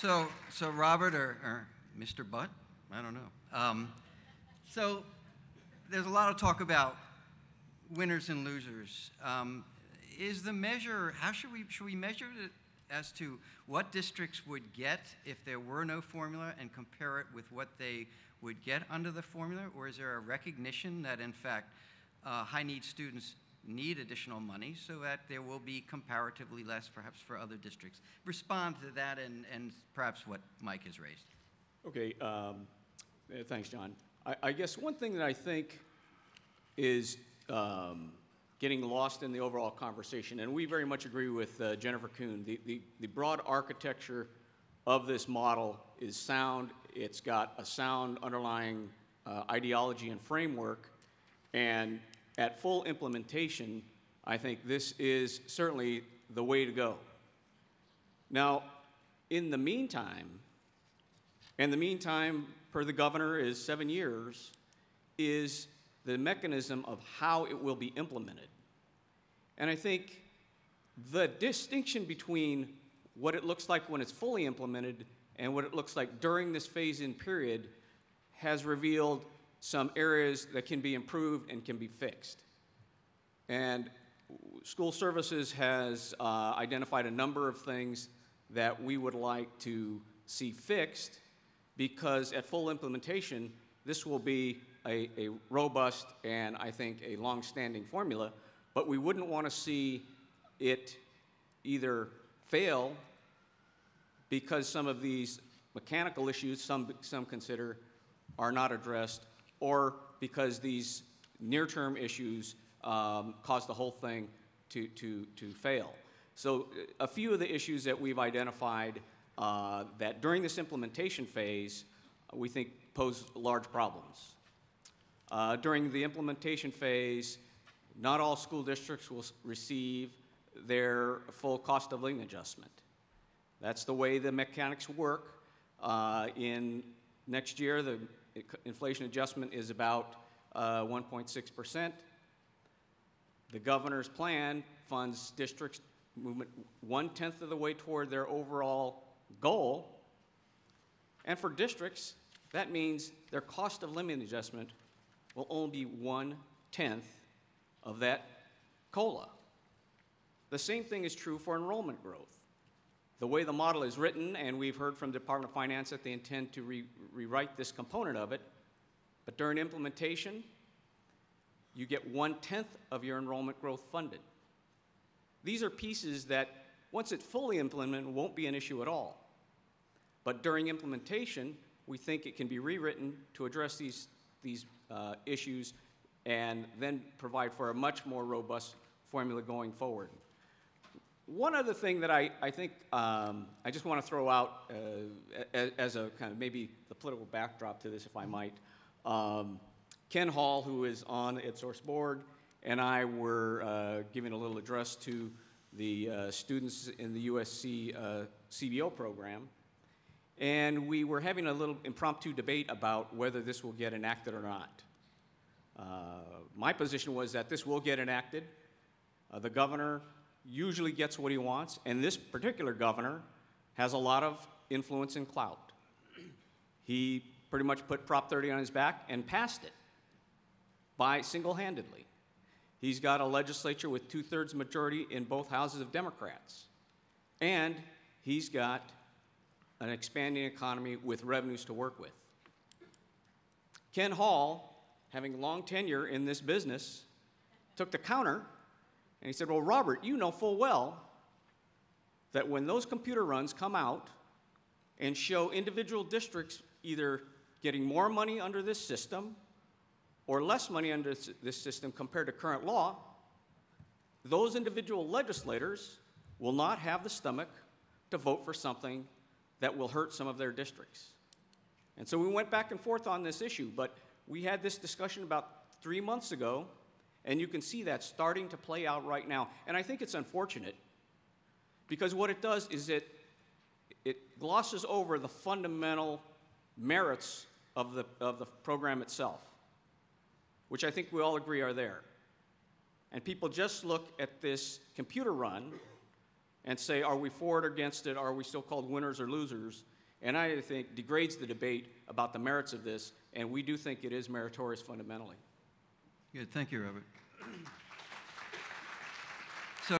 So Robert or Mr. Butt, I don't know. So there's a lot of talk about winners and losers. Is the measure, should we measure it as to what districts would get if there were no formula and compare it with what they would get under the formula? Or is there a recognition that, in fact, high-need students need additional money so that there will be comparatively less, perhaps, for other districts? Respond to that and perhaps what Mike has raised. Okay, thanks, John. I guess one thing that I think is getting lost in the overall conversation, and we very much agree with Jennifer Kuhn, the broad architecture of this model is sound. It's got a sound underlying ideology and framework, and at full implementation, I think this is certainly the way to go. Now, in the meantime, and the meantime, per the governor, is 7 years, is the mechanism of how it will be implemented. And I think the distinction between what it looks like when it's fully implemented and what it looks like during this phase-in period has revealed some areas that can be improved and can be fixed. And School Services has identified a number of things that we would like to see fixed, because at full implementation, this will be a robust and, I think, a long-standing formula, but we wouldn't want to see it either fail because some of these mechanical issues some consider are not addressed, or because these near-term issues cause the whole thing to fail. So a few of the issues that we've identified that during this implementation phase we think pose large problems. During the implementation phase, not all school districts will receive their full cost of living adjustment. That's the way the mechanics work. In next year, the inflation adjustment is about 1.6%. The governor's plan funds districts movement 1/10 of the way toward their overall goal. And for districts, that means their cost of living adjustment will only be 1/10 of that COLA. The same thing is true for enrollment growth. The way the model is written, and we've heard from the Department of Finance that they intend to rewrite this component of it, but during implementation, you get 1/10 of your enrollment growth funded. These are pieces that, once it's fully implemented, won't be an issue at all. But during implementation, we think it can be rewritten to address these issues and then provide for a much more robust formula going forward. One other thing that I think I just want to throw out as a kind of maybe the political backdrop to this, if I might. Ken Hall, who is on the EdSource board, and I were giving a little address to the students in the USC CBO program, and we were having a little impromptu debate about whether this will get enacted or not. My position was that this will get enacted. The governor usually gets what he wants, and this particular governor has a lot of influence and clout. He pretty much put Prop 30 on his back and passed it by single-handedly. He's got a legislature with 2/3 majority in both houses of Democrats, and he's got an expanding economy with revenues to work with. Ken Hall, having long tenure in this business, took the counter and he said, well, Robert, you know full well that when those computer runs come out and show individual districts either getting more money under this system or less money under this system compared to current law, those individual legislators will not have the stomach to vote for something that will hurt some of their districts. And so we went back and forth on this issue, but we had this discussion about 3 months ago, and you can see that starting to play out right now. And I think it's unfortunate, because what it does is it glosses over the fundamental merits of the program itself, which I think we all agree are there. And people just look at this computer run and say, are we for it or against it? Are we still called winners or losers? And I think degrades the debate about the merits of this, and we do think it is meritorious fundamentally. Good, thank you, Robert.